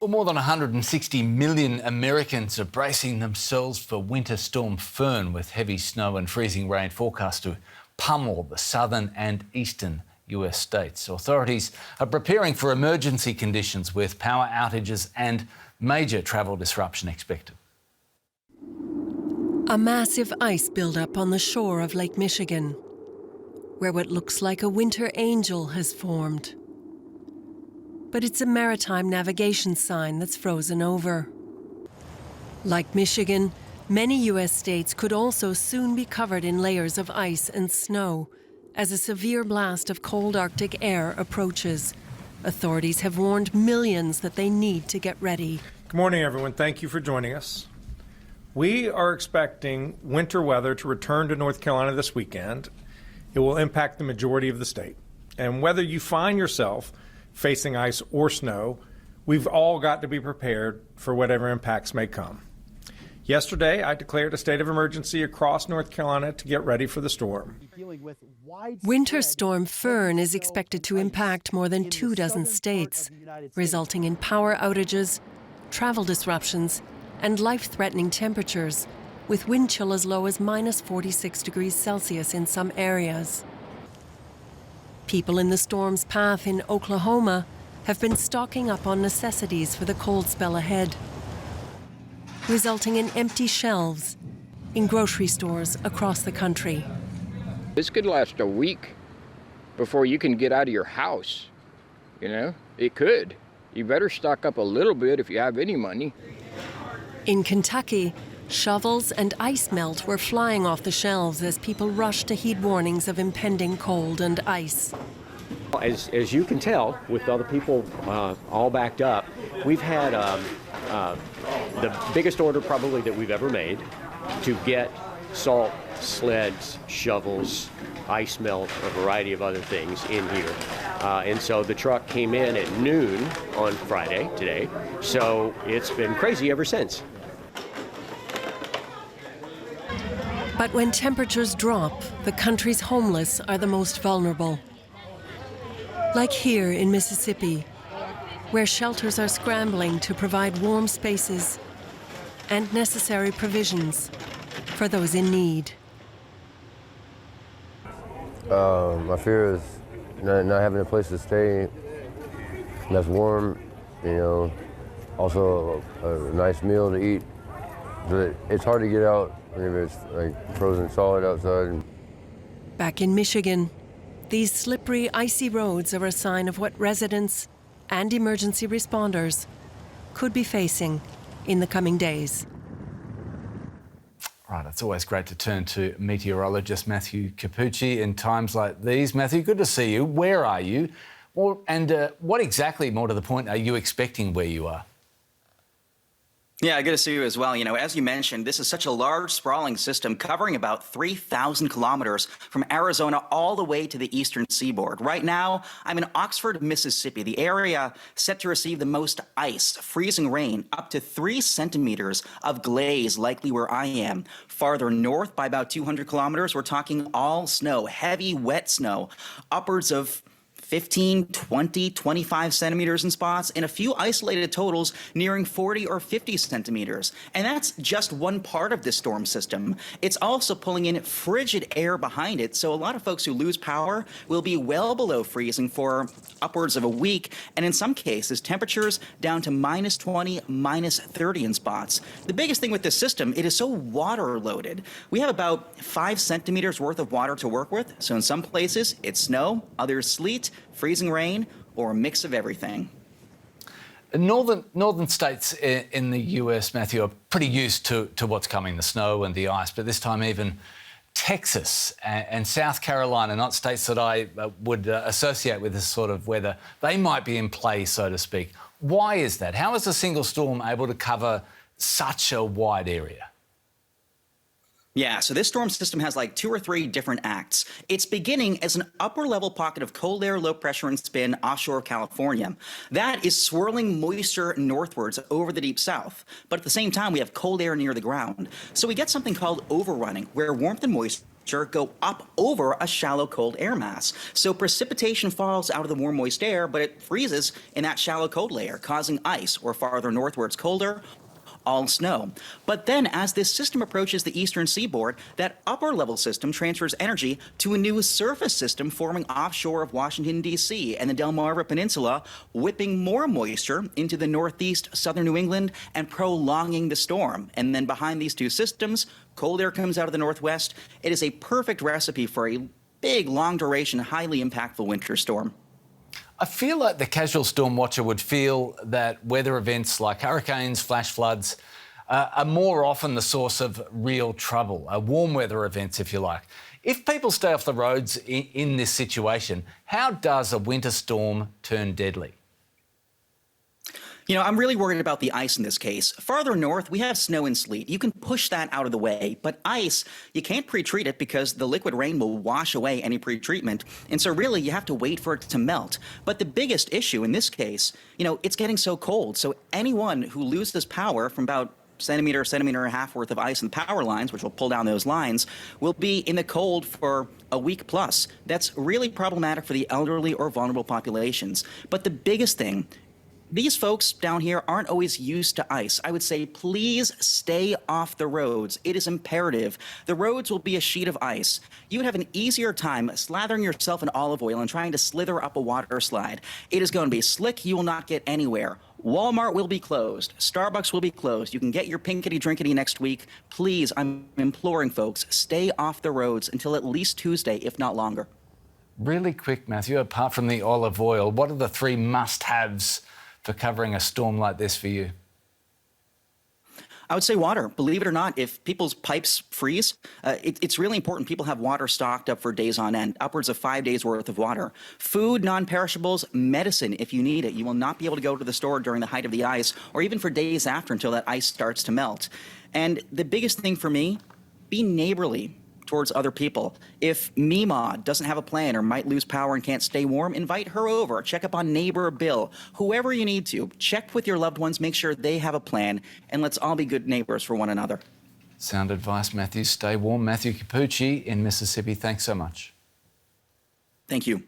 Well, more than 160 million Americans are bracing themselves for Winter Storm Fern, with heavy snow and freezing rain forecast to pummel the southern and eastern US states. Authorities are preparing for emergency conditions with power outages and major travel disruption expected. A massive ice buildup on the shore of Lake Michigan, where what looks like a winter angel has formed. But it's a maritime navigation sign that's frozen over. Like Michigan, many US states could also soon be covered in layers of ice and snow as a severe blast of cold Arctic air approaches. Authorities have warned millions that they need to get ready. Good morning, everyone. Thank you for joining us. We are expecting winter weather to return to North Carolina this weekend. It will impact the majority of the state. And whether you find yourself facing ice or snow, we've all got to be prepared for whatever impacts may come. Yesterday, I declared a state of emergency across North Carolina to get ready for the storm. Winter Storm Fern is expected to impact more than 24 states, resulting in power outages, travel disruptions, and life-threatening temperatures, with wind chill as low as minus 46 degrees Celsius in some areas. People in the storm's path in Oklahoma have been stocking up on necessities for the cold spell ahead, resulting in empty shelves in grocery stores across the country. This could last a week before you can get out of your house. You know, it could. You better stock up a little bit if you have any money. In Kentucky, shovels and ice melt were flying off the shelves as people rushed to heed warnings of impending cold and ice. As you can tell, with other people all backed up, we've had the biggest order probably that we've ever made to get salt, sleds, shovels, ice melt, a variety of other things in here. And so the truck came in at noon on Friday, today, so it's been crazy ever since. But when temperatures drop, the country's homeless are the most vulnerable. Like here in Mississippi, where shelters are scrambling to provide warm spaces and necessary provisions for those in need. My fear is not having a place to stay that's warm, you know, also a nice meal to eat. But it's hard to get out if it's like frozen solid outside. Back in Michigan, these slippery, icy roads are a sign of what residents and emergency responders could be facing in the coming days. Right, it's always great to turn to meteorologist Matthew Cappucci in times like these. Matthew, good to see you. Where are you? And what exactly, more to the point, are you expecting where you are? Yeah, good to see you as well. You know, as you mentioned, this is such a large, sprawling system covering about 3,000 kilometers from Arizona all the way to the eastern seaboard. Right now, I'm in Oxford, Mississippi, the area set to receive the most ice, freezing rain, up to 3 centimeters of glaze, likely where I am. Farther north by about 200 kilometers, we're talking all snow, heavy, wet snow, upwards of 15, 20, 25 centimeters in spots, and a few isolated totals nearing 40 or 50 centimeters. And that's just one part of this storm system. It's also pulling in frigid air behind it, so a lot of folks who lose power will be well below freezing for upwards of a week, and in some cases, temperatures down to minus 20, minus 30 in spots. The biggest thing with this system, it is so water-loaded. We have about 5 centimeters worth of water to work with, so in some places, it's snow, others sleet, freezing rain, or a mix of everything. Northern states in the US, Matthew, are pretty used to what's coming, the snow and the ice, but this time even Texas and South Carolina, not states that I would associate with this sort of weather, they might be in play, so to speak. Why is that? How is a single storm able to cover such a wide area? Yeah, so this storm system has like 2 or 3 different acts. It's beginning as an upper-level pocket of cold air, low pressure, and spin offshore of California. That is swirling moisture northwards over the deep south. But at the same time, we have cold air near the ground. So we get something called overrunning, where warmth and moisture go up over a shallow cold air mass. So precipitation falls out of the warm, moist air, but it freezes in that shallow cold layer, causing ice, or farther north where it's colder, all snow. But then as this system approaches the eastern seaboard, that upper level system transfers energy to a new surface system forming offshore of Washington, D.C. and the Delmarva Peninsula, whipping more moisture into the northeast, southern New England, and prolonging the storm. And then behind these two systems, cold air comes out of the northwest. It is a perfect recipe for a big, long duration, highly impactful winter storm. I feel like the casual storm watcher would feel that weather events like hurricanes, flash floods, are more often the source of real trouble, warm weather events, if you like. If people stay off the roads in this situation, how does a winter storm turn deadly? You know, I'm really worried about the ice in this case. Farther north, we have snow and sleet. You can push that out of the way. But ice, you can't pre-treat it because the liquid rain will wash away any pre-treatment. And so really, you have to wait for it to melt. But the biggest issue in this case, you know, it's getting so cold. So anyone who loses power from about centimeter and a half worth of ice in the power lines, which will pull down those lines, will be in the cold for a week plus. That's really problematic for the elderly or vulnerable populations. But the biggest thing, these folks down here aren't always used to ice. I would say, please stay off the roads. It is imperative. The roads will be a sheet of ice. You would have an easier time slathering yourself in olive oil and trying to slither up a water slide. It is going to be slick. You will not get anywhere. Walmart will be closed. Starbucks will be closed. You can get your pinkety-drinkety next week. Please, I'm imploring folks, stay off the roads until at least Tuesday, if not longer. Really quick, Matthew, apart from the olive oil, what are the three must-haves for covering a storm like this for you? I would say water. Believe it or not, if people's pipes freeze, it's really important people have water stocked up for days on end, upwards of 5 days worth of water. Food, non-perishables, medicine if you need it. You will not be able to go to the store during the height of the ice or even for days after until that ice starts to melt. And the biggest thing for me, be neighborly towards other people. If Mima doesn't have a plan or might lose power and can't stay warm, invite her over. Check up on neighbor Bill. Whoever you need to, check with your loved ones, make sure they have a plan, and let's all be good neighbors for one another. Sound advice, Matthew. Stay warm. Matthew Cappucci in Mississippi, thanks so much. Thank you.